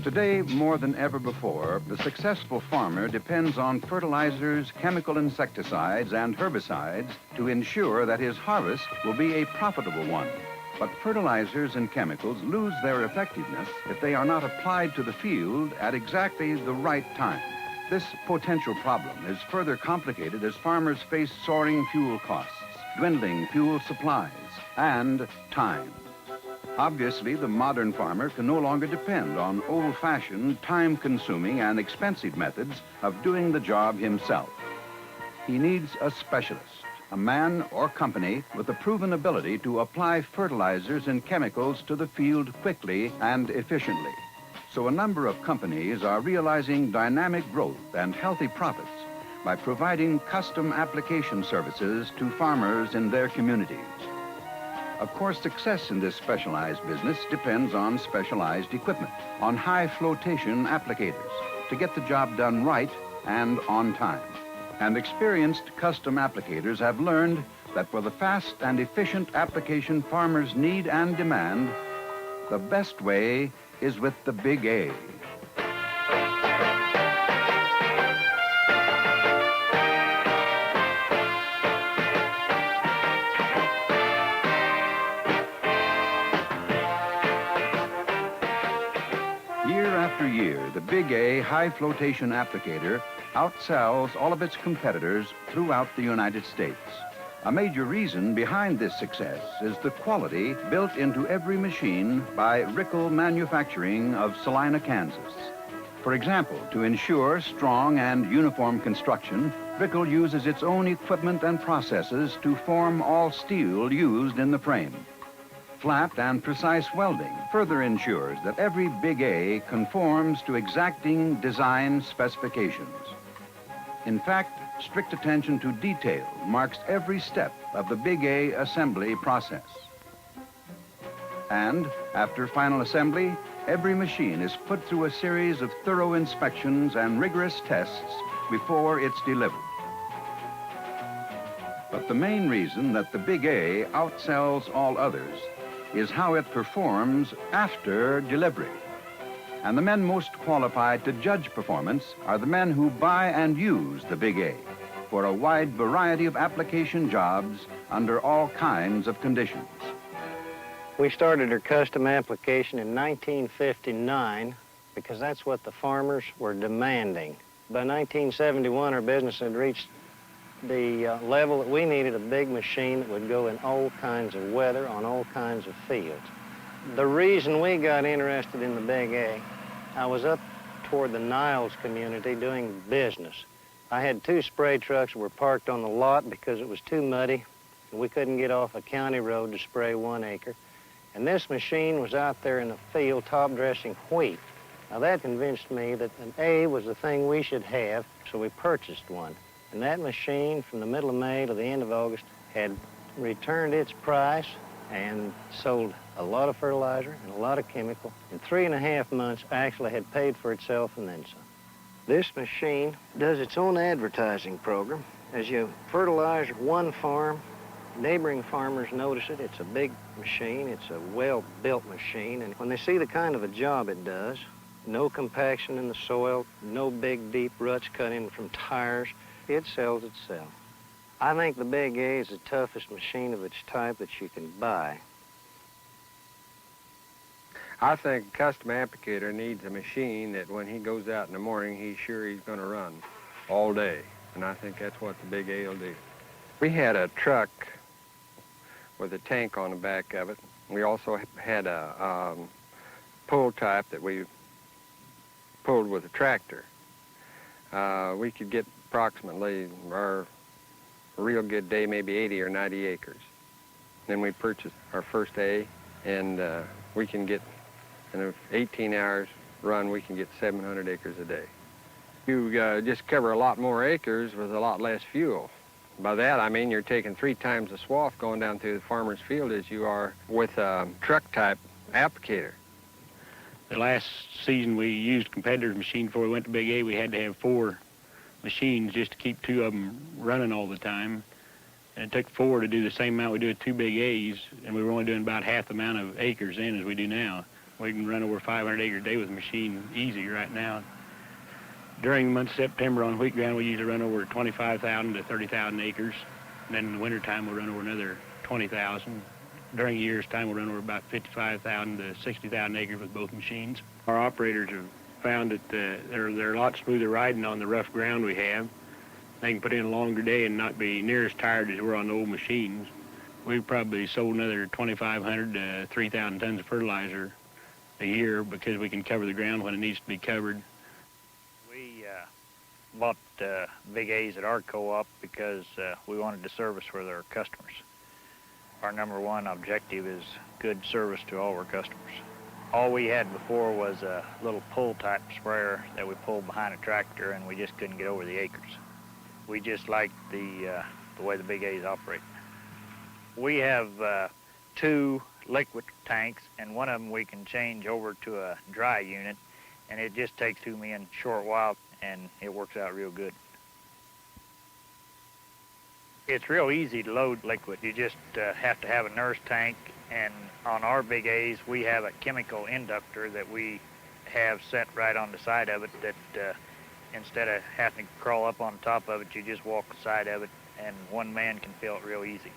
Today, more than ever before, the successful farmer depends on fertilizers, chemical insecticides, and herbicides to ensure that his harvest will be a profitable one. But fertilizers and chemicals lose their effectiveness if they are not applied to the field at exactly the right time. This potential problem is further complicated as farmers face soaring fuel costs, dwindling fuel supplies, and time. Obviously, the modern farmer can no longer depend on old-fashioned, time-consuming, and expensive methods of doing the job himself. He needs a specialist, a man or company with a proven ability to apply fertilizers and chemicals to the field quickly and efficiently. So a number of companies are realizing dynamic growth and healthy profits by providing custom application services to farmers in their communities. Of course, success in this specialized business depends on specialized equipment, on high flotation applicators to get the job done right and on time. And experienced custom applicators have learned that for the fast and efficient application farmers need and demand, the best way is with the Big A. Year after year, the Big A high flotation applicator outsells all of its competitors throughout the United States. A major reason behind this success is the quality built into every machine by Rickle Manufacturing of Salina, Kansas. For example, to ensure strong and uniform construction, Rickle uses its own equipment and processes to form all steel used in the frame. Flat and precise welding further ensures that every Big A conforms to exacting design specifications. In fact, strict attention to detail marks every step of the Big A assembly process. And after final assembly, every machine is put through a series of thorough inspections and rigorous tests before it's delivered. But the main reason that the Big A outsells all others is how it performs after delivery. And the men most qualified to judge performance are the men who buy and use the Big A for a wide variety of application jobs under all kinds of conditions. We started our custom application in 1959 because that's what the farmers were demanding. By 1971, our business had reached the level that we needed a big machine that would go in all kinds of weather on all kinds of fields. The reason we got interested in the Big A, I was up toward the Niles community doing business. I had 2 spray trucks that were parked on the lot because it was too muddy and we couldn't get off a county road to spray 1 acre. And this machine was out there in the field top dressing wheat. Now that convinced me that an A was the thing we should have, so we purchased one. And that machine, from the middle of May to the end of August, had returned its price and sold a lot of fertilizer and a lot of chemical. In 3.5 months, actually had paid for itself and then some. This machine does its own advertising program. As you fertilize one farm, neighboring farmers notice it. It's a big machine. It's a well-built machine. And when they see the kind of a job it does, no compaction in the soil, no big, deep ruts cut in from tires, it sells itself. I think the Big A is the toughest machine of its type that you can buy. I think a custom applicator needs a machine that when he goes out in the morning, he's sure he's going to run all day. And I think that's what the Big A will do. We had a truck with a tank on the back of it. We also had a pull type that we pulled with a tractor. We could get approximately our real good day, maybe 80 or 90 acres. Then we purchased our first A, and we can get, in an 18 hours run, we can get 700 acres a day. You just cover a lot more acres with a lot less fuel. By that, I mean you're taking 3 times the swath going down through the farmer's field as you are with a truck-type applicator. The last season we used competitors' machine before we went to Big A. We had to have 4 machines just to keep 2 of them running all the time. And it took 4 to do the same amount we do with 2 Big A's, and we were only doing about half the amount of acres then as we do now. We can run over 500 acres a day with a machine easy right now. During the month of September on wheat ground, we usually run over 25,000 to 30,000 acres. And then in the wintertime, we'll run over another 20,000. During a year's time, we'll run over about 55,000 to 60,000 acres with both machines. Our operators have found that they're a lot smoother riding on the rough ground we have. They can put in a longer day and not be near as tired as we're on the old machines. We've probably sold another 2,500 to 3,000 tons of fertilizer a year because we can cover the ground when it needs to be covered. We bought Big A's at our co-op because we wanted to service for their customers. Our number one objective is good service to all our customers. All we had before was a little pull-type sprayer that we pulled behind a tractor, and we just couldn't get over the acres. We just liked the way the Big A's operate. We have 2 liquid tanks, and one of them we can change over to a dry unit, and it just takes to me in a short while, and it works out real good. It's real easy to load liquid. You just have to have a nurse tank, and on our Big A's, we have a chemical inductor that we have set right on the side of it that instead of having to crawl up on top of it, you just walk the side of it, and one man can fill it real easy.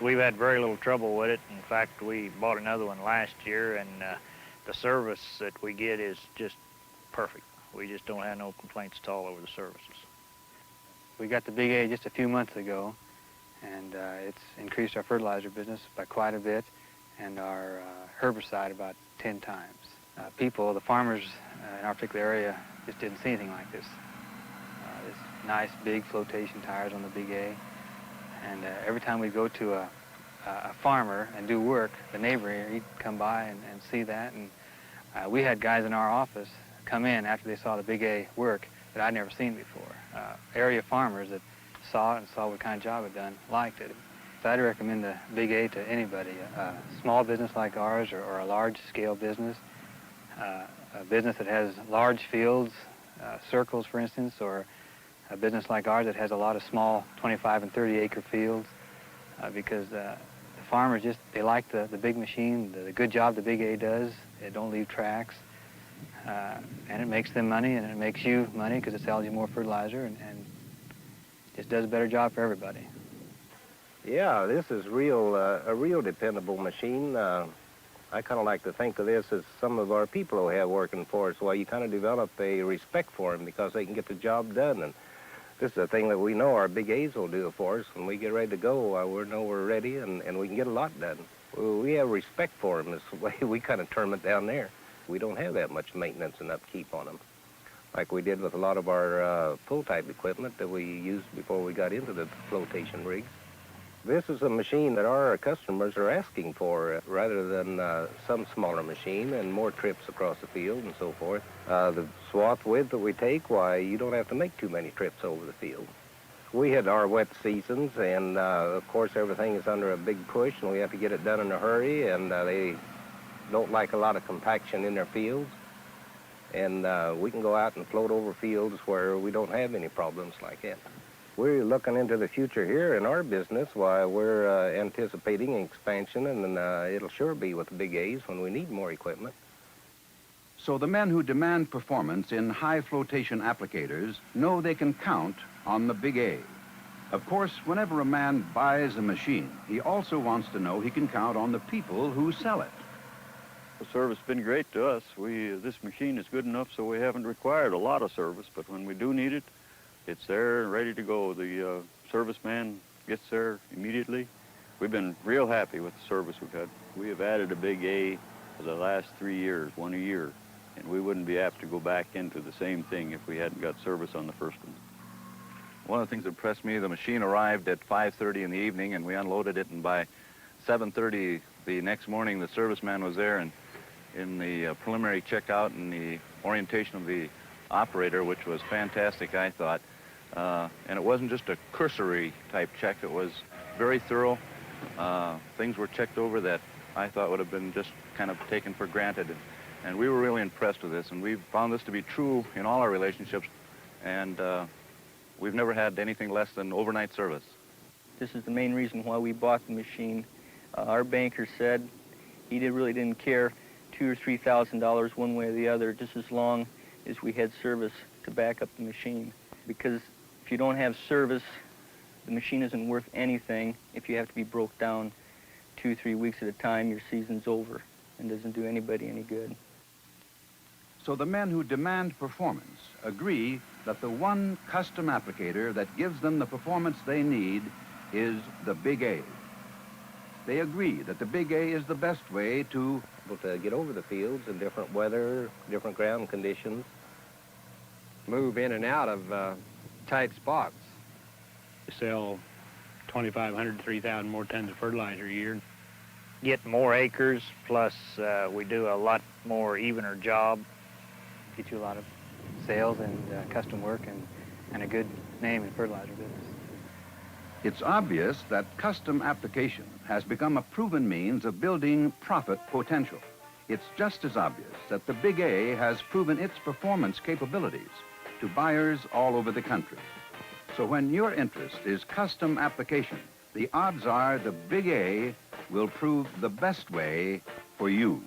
We've had very little trouble with it. In fact, we bought another one last year, and the service that we get is just perfect. We just don't have no complaints at all over the services. We got the Big A just a few months ago, and it's increased our fertilizer business by quite a bit, and our herbicide about 10 times. The farmers in our particular area just didn't see anything like this. This nice big flotation tires on the Big A, and every time we go to a farmer and do work, the neighbor here, he'd come by and see that, and we had guys in our office come in after they saw the Big A work that I'd never seen before. Area farmers that saw it and saw what kind of job it done liked it. So I'd recommend the Big A to anybody, a small business like ours or a large-scale business, a business that has large fields, circles, for instance, or a business like ours that has a lot of small 25 and 30-acre fields, because the farmers they like the big machine, the good job the Big A does. It don't leave tracks, and it makes them money, and it makes you money because it sells you more fertilizer, and just does a better job for everybody. Yeah, this is a real dependable machine. I kind of like to think of this as some of our people who have working for us. Well, you kind of develop a respect for them because they can get the job done. And this is a thing that we know our Big A's will do for us. When we get ready to go, we know we're ready and we can get a lot done. We have respect for them is the way we kind of term it down there. We don't have that much maintenance and upkeep on them, like we did with a lot of our pull-type equipment that we used before we got into the flotation rigs. This is a machine that our customers are asking for rather than some smaller machine and more trips across the field and so forth. The swath width that we take, why, you don't have to make too many trips over the field. We had our wet seasons, and of course everything is under a big push, and we have to get it done in a hurry, and they don't like a lot of compaction in their fields. And we can go out and float over fields where we don't have any problems like that. We're looking into the future here in our business. Why, we're anticipating expansion, and it'll sure be with the Big A's when we need more equipment. So the men who demand performance in high flotation applicators know they can count on the Big A. Of course, whenever a man buys a machine, he also wants to know he can count on the people who sell it. The service has been great to us. This machine is good enough so we haven't required a lot of service, but when we do need it, it's there and ready to go. The serviceman gets there immediately. We've been real happy with the service we've had. We have added a Big A for the last 3 years, one a year, and we wouldn't be apt to go back into the same thing if we hadn't got service on the first one. One of the things that impressed me, the machine arrived at 5:30 in the evening, and we unloaded it, and by 7:30 the next morning, the serviceman was there, and in the preliminary checkout and the orientation of the operator, which was fantastic, I thought. And it wasn't just a cursory type check, it was very thorough. Things were checked over that I thought would have been just kind of taken for granted. And we were really impressed with this, and we've found this to be true in all our relationships, and we've never had anything less than overnight service. This is the main reason why we bought the machine. Our banker said he really didn't care $2,000 or $3,000 one way or the other, just as long as we had service to back up the machine. Because if you don't have service, the machine isn't worth anything. If you have to be broke down 2-3 weeks at a time, your season's over and doesn't do anybody any good. So the men who demand performance agree that the one custom applicator that gives them the performance they need is the Big A. They agree that the Big A is the best way to get over the fields in different weather, different ground conditions. Move in and out of tight spots. We sell 2,500 to 3,000 more tons of fertilizer a year. Get more acres, plus we do a lot more evener job. Get you a lot of sales and custom work and a good name in fertilizer business. It's obvious that custom application has become a proven means of building profit potential. It's just as obvious that the Big A has proven its performance capabilities to buyers all over the country. So when your interest is custom application, the odds are the Big A will prove the best way for you.